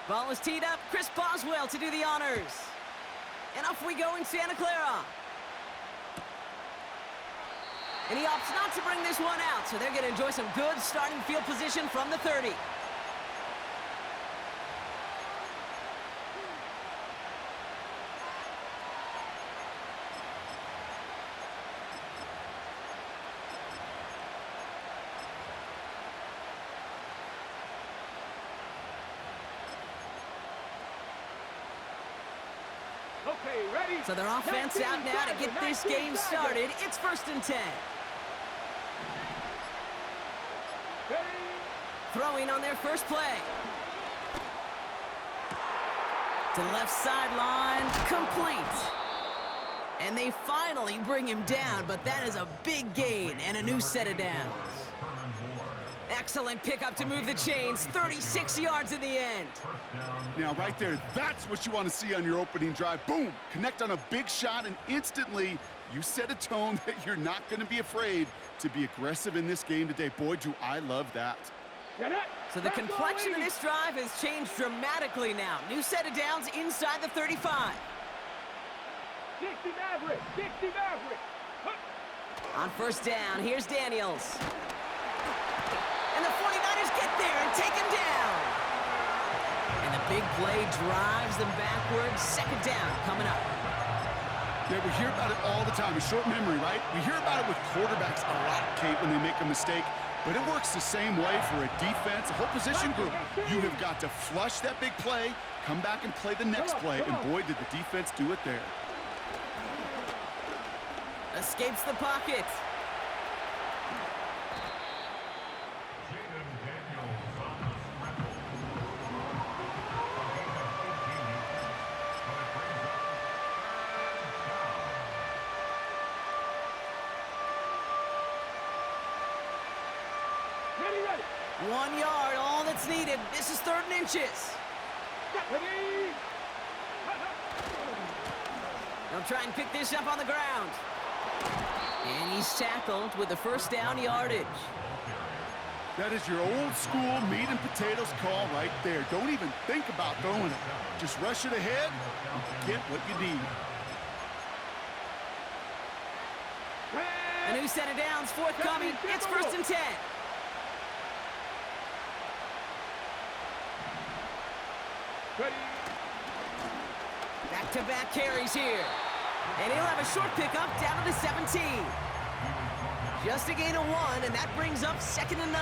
Ball is teed up. Chris Boswell to do the honors. And off we go in Santa Clara. And he opts not to bring this one out, so they're going to enjoy some good starting field position from the 30. Okay, ready? So their offense out now to get this game started. It's 1st and 10. Throwing on their first play. To the left sideline, complete. And they finally bring him down, but that is a big gain and a new set of downs. Excellent pickup to move the chains, 36 yards in the end. Now, right there, that's what you want to see on your opening drive. Boom! Connect on a big shot, and instantly you set a tone that you're not going to be afraid to be aggressive in this game today. Boy, do I love that. So the complexion of this drive has changed dramatically now. New set of downs inside the 35. 60 Maverick, 60 Maverick. On first down, here's Daniels. And the 49ers get there and take him down. And the big play drives them backwards. 2nd down coming up. Yeah, we hear about it all the time. A short memory, right? We hear about it with quarterbacks a lot, Kate, when they make a mistake. But it works the same way for a defense, a whole position group. You have got to flush that big play, come back and play the next play, and boy, did the defense do it there. Escapes the pocket. Ready, ready. 1 yard, all that's needed. This is 3rd and inches. Ready. They'll try and pick this up on the ground. And he's tackled with the 1st down yardage. That is your old school meat and potatoes call right there. Don't even think about throwing it. Just rush it ahead and get what you need. A new set of downs forthcoming. It's 1st and 10. Ready. Back-to-back carries here. And he'll have a short pickup down to the 17. Just a gain of 1, and that brings up 2nd and 9.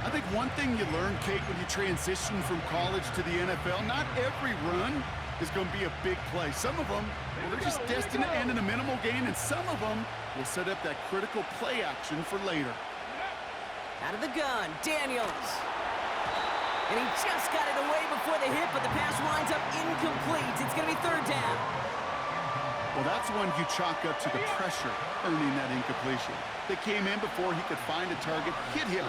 I think one thing you learn, Kate, when you transition from college to the NFL, not every run is going to be a big play. Some of them, well, they're just destined to end in a minimal gain, and some of them will set up that critical play action for later. Out of the gun, Daniels. And he just got it away before the hit, but the pass winds up incomplete. It's going to be 3rd down. Well, that's one you chalk up to the pressure earning that incompletion. They came in before he could find a target, hit him,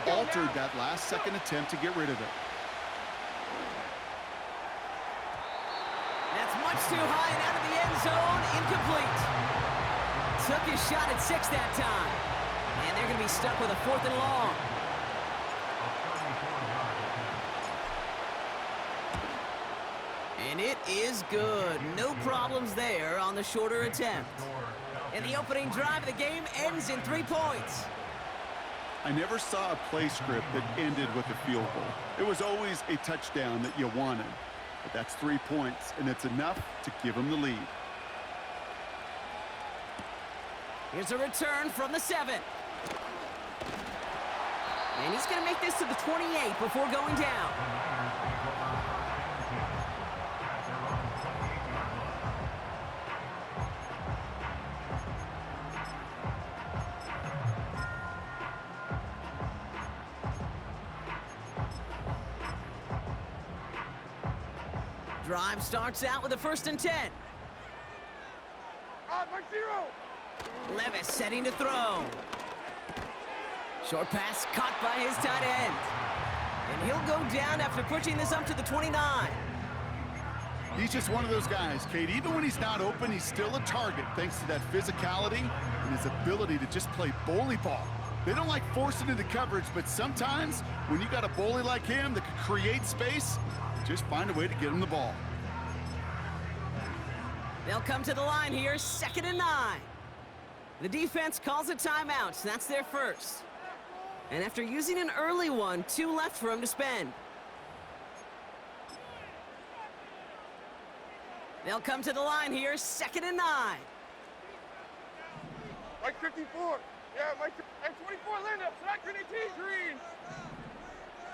altered that last-second attempt to get rid of it. That's much too high and out of the end zone, incomplete. Took his shot at 6 that time. And they're going to be stuck with a 4th and long. And it is good. No problems there on the shorter attempt. And the opening drive of the game ends in 3 points. I never saw a play script that ended with a field goal. It was always a touchdown that you wanted. But that's 3 points, and it's enough to give them the lead. Here's a return from the 7. And he's going to make this to the 28 before going down. Drive starts out with a 1st and 10. Levis setting to throw. Short pass caught by his tight end. And he'll go down after pushing this up to the 29. He's just one of those guys, Kate. Even when he's not open, he's still a target thanks to that physicality and his ability to just play bully ball. They don't like forcing into coverage, but sometimes when you got a bully like him that can create space, just find a way to get him the ball. They'll come to the line here, 2nd and 9. The defense calls a timeout, so that's their first. And after using an early one, 2 left for him to spend. They'll come to the line here, 2nd and 9. Mike 54. Yeah, Mike 24 lineup. Select Green Green.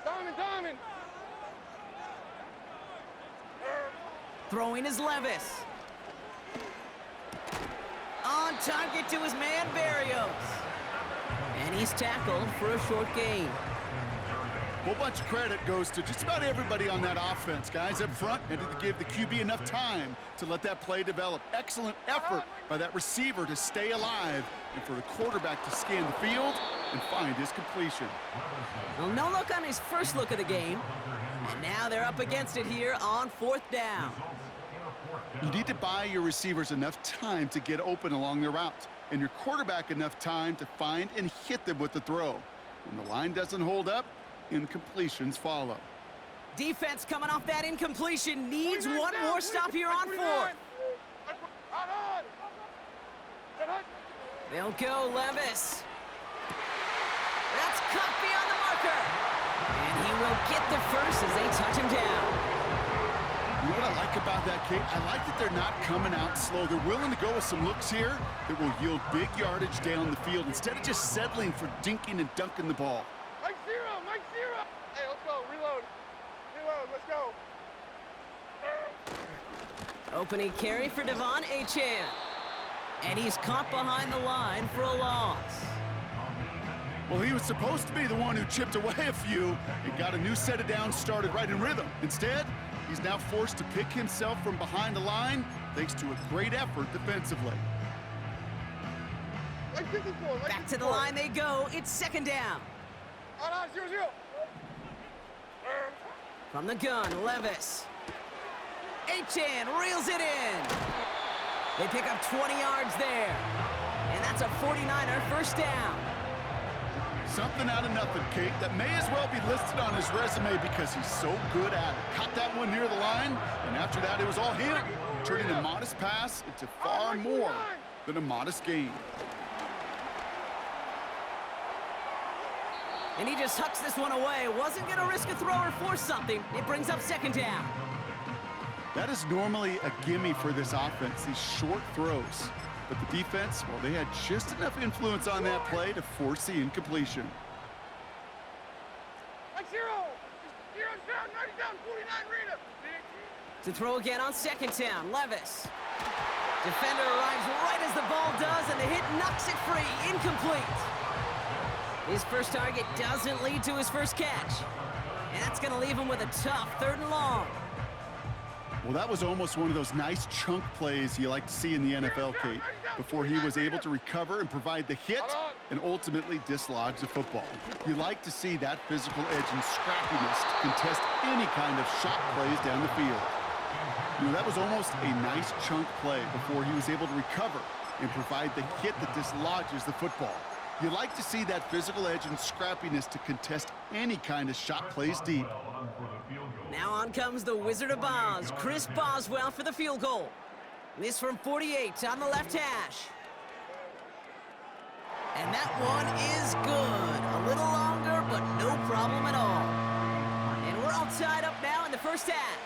Diamond. Throwing is Levis. On target to his man, Barrios. And he's tackled for a short gain. A whole bunch of credit goes to just about everybody on that offense. Guys up front had to give the QB enough time to let that play develop. Excellent effort by that receiver to stay alive and for the quarterback to scan the field and find his completion. Well, no look on his first look of the game. And now they're up against it here on 4th down. You need to buy your receivers enough time to get open along their routes, and your quarterback enough time to find and hit them with the throw. When the line doesn't hold up, incompletions follow. Defense coming off that incompletion needs one more stop here on 4th. They'll go Levis. That's caught beyond the marker. And he will get the first as they touch him down. You know what I like about that, Kate? I like that they're not coming out slow. They're willing to go with some looks here that will yield big yardage down the field instead of just settling for dinking and dunking the ball. Mike 0. Hey, let's go. Reload, let's go. Opening carry for Devon Achane. And he's caught behind the line for a loss. Well, he was supposed to be the one who chipped away a few and got a new set of downs started right in rhythm. Instead, he's now forced to pick himself from behind the line thanks to a great effort defensively. Back to the line they go. It's 2nd down. 0. From the gun, Levis. Achane reels it in. They pick up 20 yards there. And that's a 49er first down. Something out of nothing, Kate, that may as well be listed on his resume because he's so good at it. Caught that one near the line, and after that, it was all him, turning a modest pass into far more than a modest gain. And he just hucks this one away. Wasn't going to risk a throw or force something. It brings up 2nd down. That is normally a gimme for this offense, these short throws. But the defense, well, they had just enough influence on that play to force the incompletion. Mike 0. 0's down, 90 down, 49 Rita. To throw again on 2nd down, Levis. Defender arrives right as the ball does, and the hit knocks it free. Incomplete. His first target doesn't lead to his first catch. And that's going to leave him with a tough 3rd and long. Well, that was almost one of those nice chunk plays you like to see in the NFL, Kate, before he was able to recover and provide the hit and ultimately dislodge the football. You like to see that physical edge and scrappiness to contest any kind of shot plays down the field. You know, that was almost a nice chunk play before he was able to recover and provide the hit that dislodges the football. You like to see that physical edge and scrappiness to contest any kind of shot plays deep. Now on comes the Wizard of Oz, Chris Boswell for the field goal. This from 48 on the left hash. And that one is good. A little longer, but no problem at all. And we're all tied up now in the first half.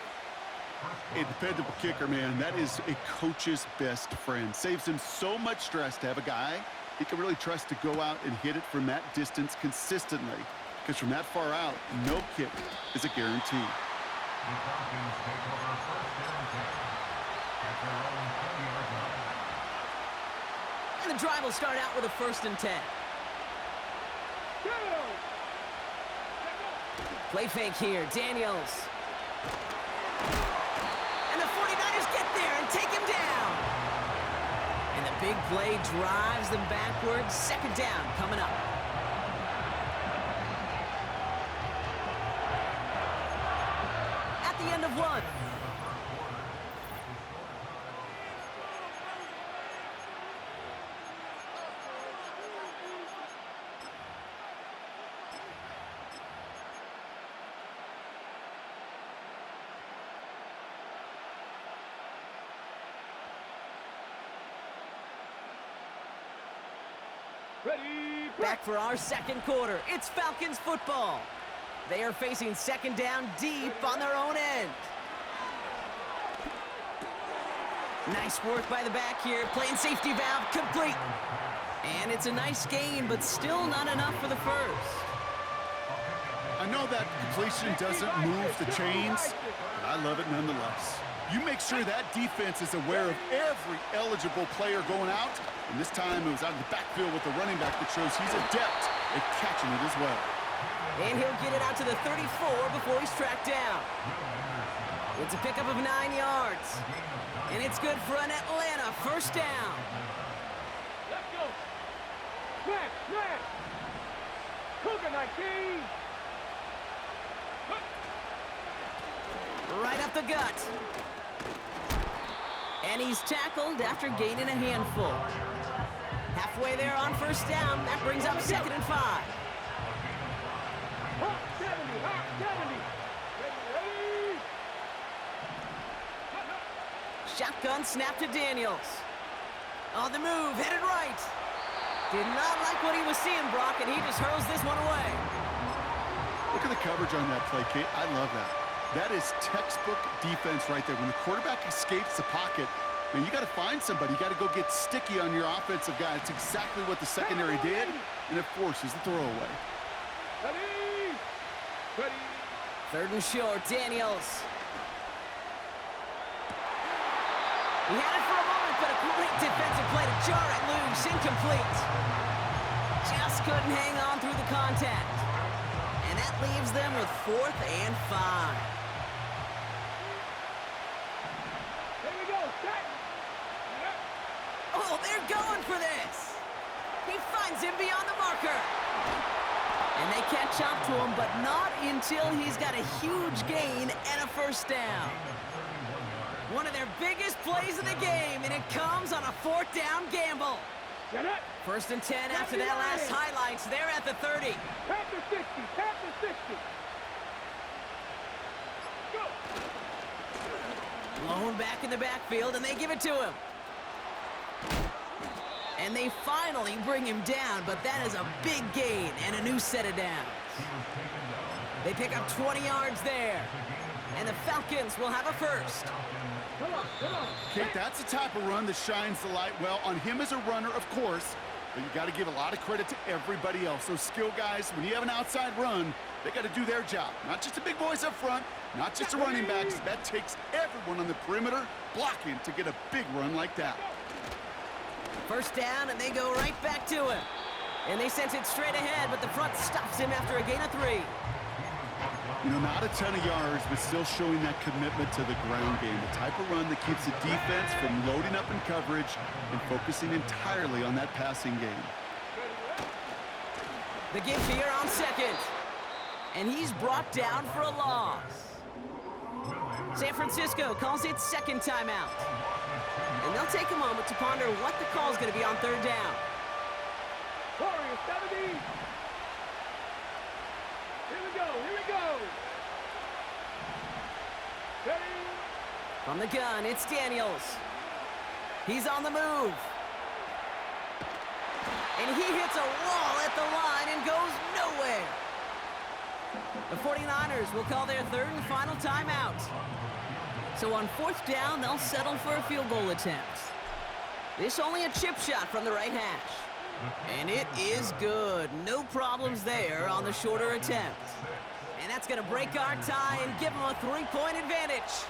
A dependable kicker, man. That is a coach's best friend. Saves him so much stress to have a guy he can really trust to go out and hit it from that distance consistently. Because from that far out, no kick is a guarantee. And the drive will start out with a 1st and 10. Play fake here, Daniels. And the 49ers get there and take him down. And the big play drives them backwards. 2nd down coming up. At the end of 1. Ready, Back for our second quarter. It's Falcons football. They are facing second down deep on their own end. Nice work by the back here. Playing safety valve complete. And it's a nice gain, but still not enough for the first. I know that completion doesn't move the chains, but I love it nonetheless. You make sure that defense is aware of every eligible player going out, and this time it was out of the backfield with the running back that shows he's adept at catching it as well. And he'll get it out to the 34 before he's tracked down. It's a pickup of 9 yards. And it's good for an Atlanta first down. let's go. Smash, smash. Cougar 19. Right up the gut. And he's tackled after gaining a handful. Halfway there on first down. That brings up 2nd and 5. Hot 70, hot 70. Ready, Shotgun snap to Daniels. On the move, headed right. Did not like what he was seeing, Brock, and he just hurls this one away. Look at the coverage on that play, Kate. I love that. That is textbook defense right there. When the quarterback escapes the pocket, man, you got to find somebody. You got to go get sticky on your offensive guy. It's exactly what the secondary did, and it forces the throwaway. ready, ready. 3rd and short, Daniels. He had it for a moment, but a great defensive play to jar it loose. Incomplete. Just couldn't hang on through the contact. And that leaves them with 4th and 5. Here we go, set. Oh, they're going for this. He finds him beyond the marker. And they catch up to him, but not until he's got a huge gain and a first down. One of their biggest plays of the game, and it comes on a 4th down gamble. Get it. 1st and 10 after that last highlights. They're at the 30. Tap the 60, tap the 60. Go. Blown back in the backfield, and they give it to him. And they finally bring him down, but that is a big gain and a new set of downs. They pick up 20 yards there, and the Falcons will have a first. Come on, come on. Kate, that's the type of run that shines the light well on him as a runner, of course, but you got to give a lot of credit to everybody else. Those skill guys, when you have an outside run, they got to do their job. Not just the big boys up front, not just the running backs. That takes everyone on the perimeter blocking to get a big run like that. First down, and they go right back to him. And they sent it straight ahead, but the front stops him after a gain of 3. You know, not a ton of yards, but still showing that commitment to the ground game. The type of run that keeps the defense from loading up in coverage and focusing entirely on that passing game. The give here on 2nd. And he's brought down for a loss. San Francisco calls it 2nd timeout. And they'll take a moment to ponder what the call is going to be on 3rd down. Warriors 70. Here we go, here we go. Ready. From the gun, it's Daniels. He's on the move. And he hits a wall at the line and goes nowhere. The 49ers will call their 3rd and final timeout. So on 4th down, they'll settle for a field goal attempt. This only a chip shot from the right hash. And it is good. No problems there on the shorter attempt. And that's going to break our tie and give them a 3-point advantage.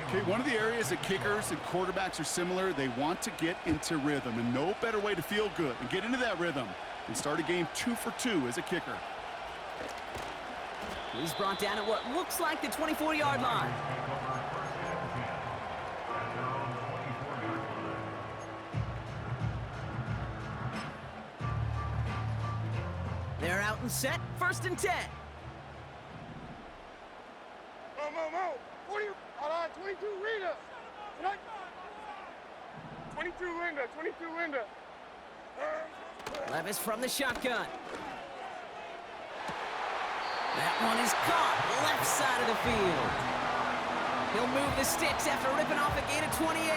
Okay, one of the areas that kickers and quarterbacks are similar, they want to get into rhythm, and no better way to feel good and get into that rhythm than start a game 2 for 2 as a kicker. He's brought down at what looks like the 24-yard line. They're out and set, 1st and 10. Mo. 40, 22 Rita. 22 Linda. Levis from the shotgun. That one is caught, left side of the field. He'll move the sticks after ripping off a gain of 28.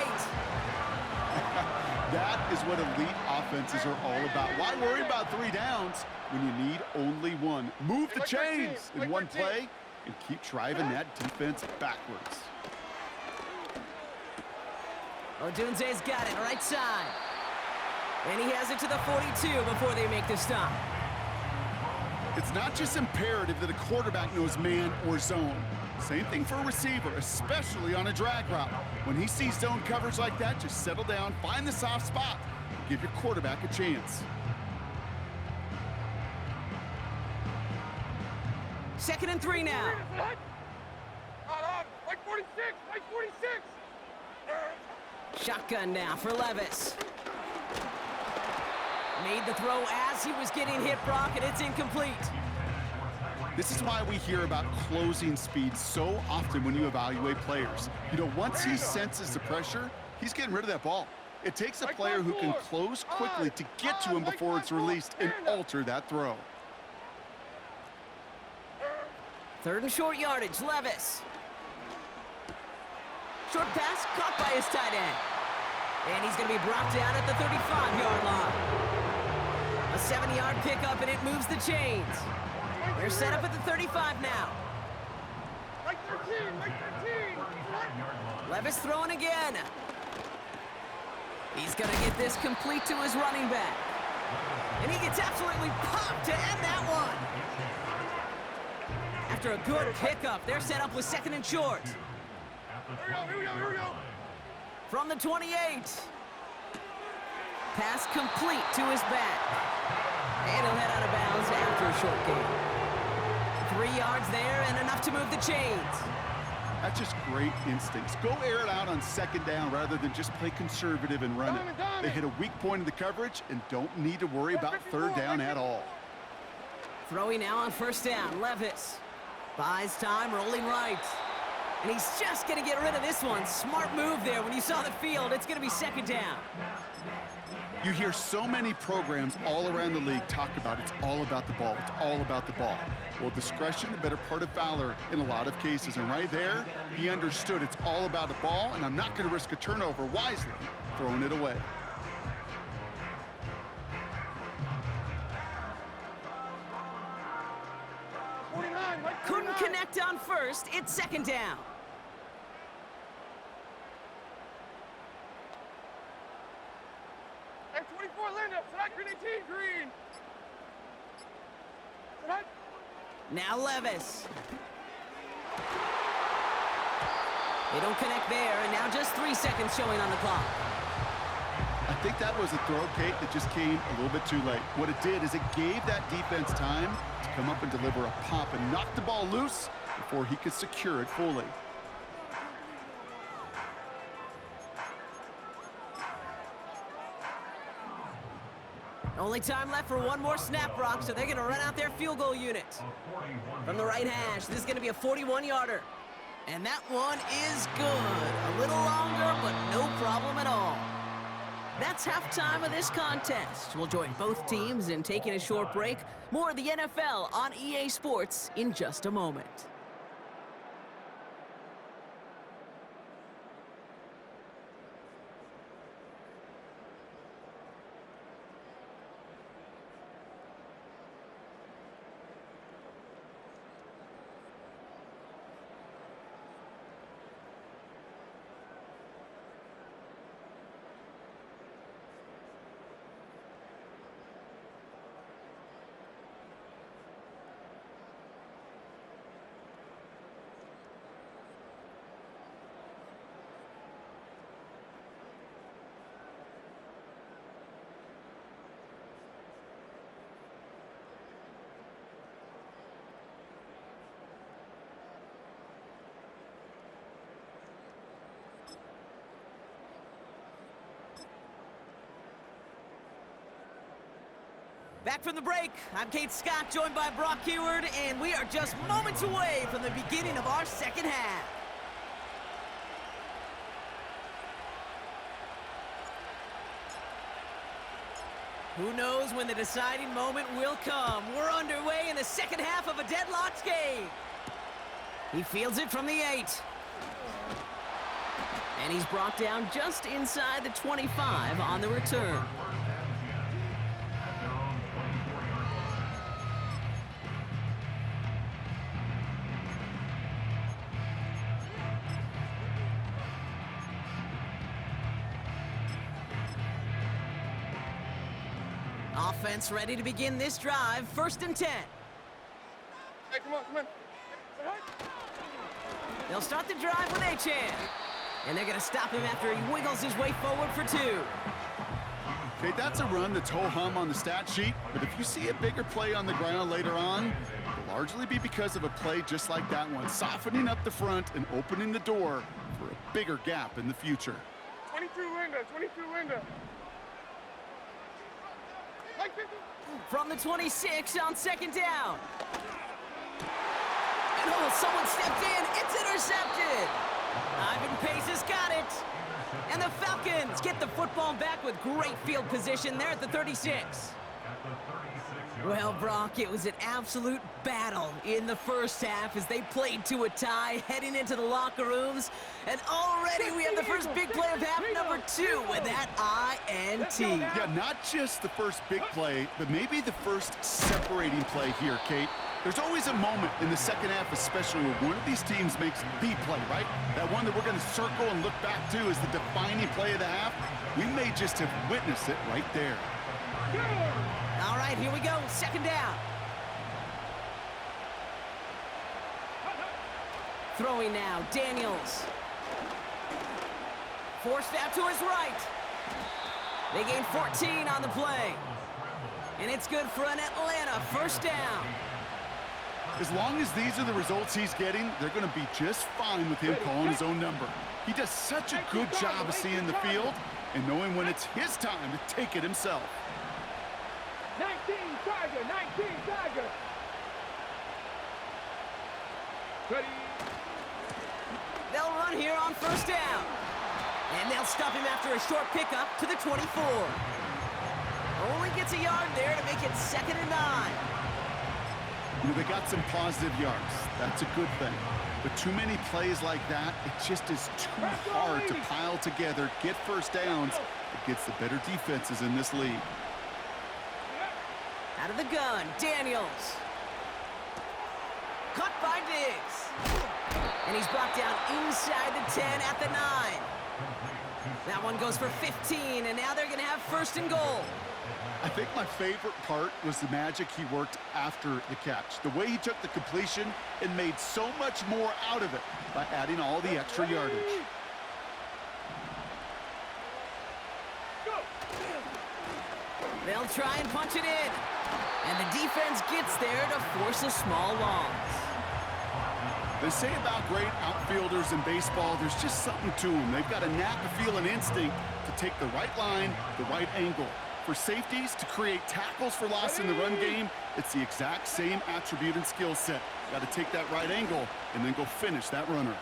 That is what elite offenses are all about. Why worry about 3 downs when you need only 1? Move the chains in one play and keep driving that defense backwards. Odunze's got it, right side. And he has it to the 42 before they make the stop. It's not just imperative that a quarterback knows man or zone. Same thing for a receiver, especially on a drag route. When he sees zone coverage like that, just settle down, find the soft spot, and give your quarterback a chance. 2nd and 3 now. Like 46, like 46. Shotgun now for Levis. Made the throw as he was getting hit, Brock, and it's incomplete. This is why we hear about closing speed so often when you evaluate players. You know, once he senses the pressure, he's getting rid of that ball. It takes a player who can close quickly to get to him before it's released and alter that throw. 3rd and short yardage, Levis. Short pass caught by his tight end. And he's going to be brought down at the 35-yard line. A 70-yard pickup, and it moves the chains. They're set up at the 35 now. Like 13, like 13. Levis throwing again. He's going to get this complete to his running back. And he gets absolutely popped to end that one. After a good pickup, they're set up with 2nd and short. Here we go. From the 28. Pass complete to his back. And he'll head out of bounds after a short gain. 3 yards there and enough to move the chains. That's just great instincts. Go air it out on 2nd down rather than just play conservative and run it. They hit a weak point in the coverage and don't need to worry about 3rd down at all. Throwing now on 1st down, Levis. Buys time, rolling right. And he's just going to get rid of this one. Smart move there. When you saw the field, it's going to be 2nd down. You hear so many programs all around the league talk about it's all about the ball. It's all about the ball. Well, discretion, the better part of valor in a lot of cases. And right there, he understood it's all about the ball, and I'm not going to risk a turnover wisely, throwing it away. Couldn't connect on 1st. It's 2nd down. And 24 lined up, select green 18, green. Now Levis. They don't connect there, and now just 3 seconds showing on the clock. I think that was a throw, Kate, that just came a little bit too late. What it did is it gave that defense time to come up and deliver a pop and knock the ball loose before he could secure it fully. Only time left for one more snap, Brock, so they're going to run out their field goal unit. From the right hash, this is going to be a 41-yarder. And that one is good. A little longer, but no problem at all. That's halftime of this contest. We'll join both teams in taking a short break. More of the NFL on EA Sports in just a moment. Back from the break, I'm Kate Scott, joined by Brock Heward, and we are just moments away from the beginning of our second half. Who knows when the deciding moment will come? We're underway in the second half of a deadlocked game. He fields it from the 8. And he's brought down just inside the 25 on the return. Offense ready to begin this drive. 1st and 10. Hey, come on, come on. They'll start the drive with Achan. And they're going to stop him after he wiggles his way forward for 2. Okay, that's a run that's ho-hum on the stat sheet, but if you see a bigger play on the ground later on, it'll largely be because of a play just like that one, softening up the front and opening the door for a bigger gap in the future. 22 Linda, 22 Linda. Like 50. From the 26 on 2nd down. And oh, someone stepped in. It's intercepted. Ivan Pace has got it. And the Falcons get the football back with great field position there at the 36. Well, Brock, it was an absolute battle in the first half as they played to a tie, heading into the locker rooms. And already we have the first big play of half number 2 with that INT. Yeah, not just the first big play, but maybe the first separating play here, Kate. There's always a moment in the second half, especially when one of these teams makes the play, right? That one that we're going to circle and look back to as the defining play of the half. We may just have witnessed it right there. All right, here we go. 2nd down. Throwing now, Daniels. Forced out to his right. They gain 14 on the play. And it's good for an Atlanta 1st down. As long as these are the results he's getting, they're going to be just fine with him calling his own number. He does such a good job of seeing the field and knowing when it's his time to take it himself. 19 Tiger, 19 Tiger. Ready. They'll run here on 1st down. And they'll stop him after a short pickup to the 24. Only gets a yard there to make it 2nd and 9. You know, they got some positive yards. That's a good thing. But too many plays like that, it just is too hard to pile together, get 1st downs against the better defenses in this league. Out of the gun, Daniels. Caught by Diggs. And he's brought down inside the 10 at the 9. That one goes for 15, and now they're going to have 1st and goal. I think my favorite part was the magic he worked after the catch. The way he took the completion and made so much more out of it by adding all the extra yardage. They'll try and punch it in. And the defense gets there to force a small loss. They say about great outfielders in baseball, there's just something to them. They've got a knack, a feel, and instinct to take the right line, the right angle. For safeties to create tackles for loss in the run game, it's the exact same attribute and skill set. Got to take that right angle and then go finish that runner.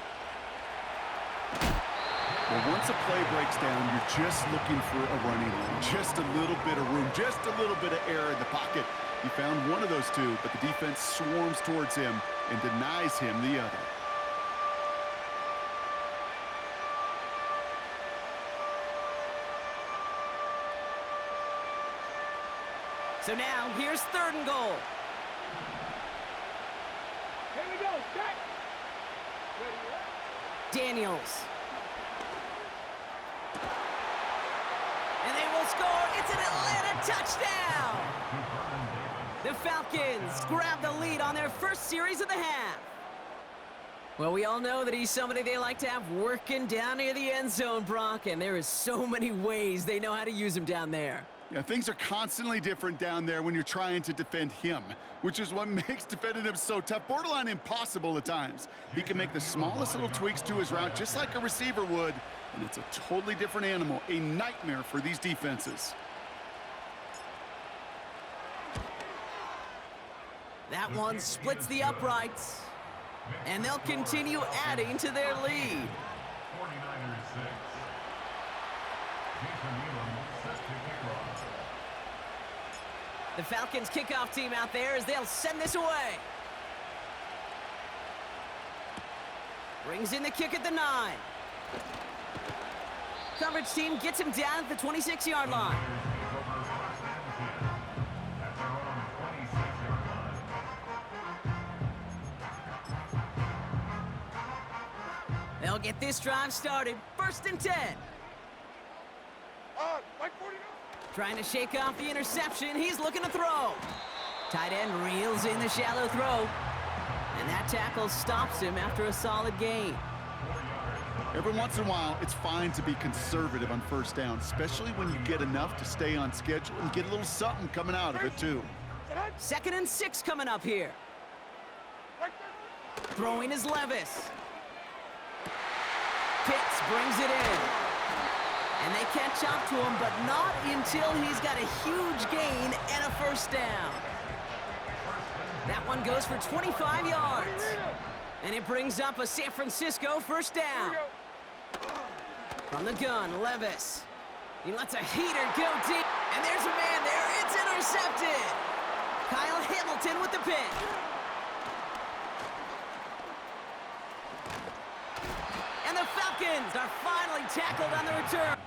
Well, once a play breaks down, you're just looking for a running lane. Just a little bit of room, just a little bit of air in the pocket. He found one of those two, but the defense swarms towards him and denies him the other. So now, here's 3rd and goal. Here we go, set. Daniels. And they will score. It's an Atlanta touchdown. The Falcons grab the lead on their first series of the half. Well, we all know that he's somebody they like to have working down near the end zone, Brock, and there is so many ways they know how to use him down there. Yeah, things are constantly different down there when you're trying to defend him, which is what makes defending him so tough, borderline impossible at times. He can make the smallest little tweaks to his route just like a receiver would, and it's a totally different animal, a nightmare for these defenses. That one splits the uprights, and they'll continue adding to their lead. The Falcons kickoff team out there as they'll send this away. Brings in the kick at the 9. Coverage team gets him down at the 26-yard line. They'll get this drive started. 1st and 10. Mike 49. Trying to shake off the interception. He's looking to throw. Tight end reels in the shallow throw. And that tackle stops him after a solid gain. Every once in a while, it's fine to be conservative on 1st down, especially when you get enough to stay on schedule and get a little something coming out of it, too. 2nd and 6 coming up here. Throwing is Levis. Pitts brings it in. And they catch up to him, but not until he's got a huge gain and a 1st down. That one goes for 25 yards. And it brings up a San Francisco 1st down. From the gun, Levis. He lets a heater go deep. And there's a man there. It's intercepted. Kyle Hamilton with the pick. And the Falcons are finally tackled on the return.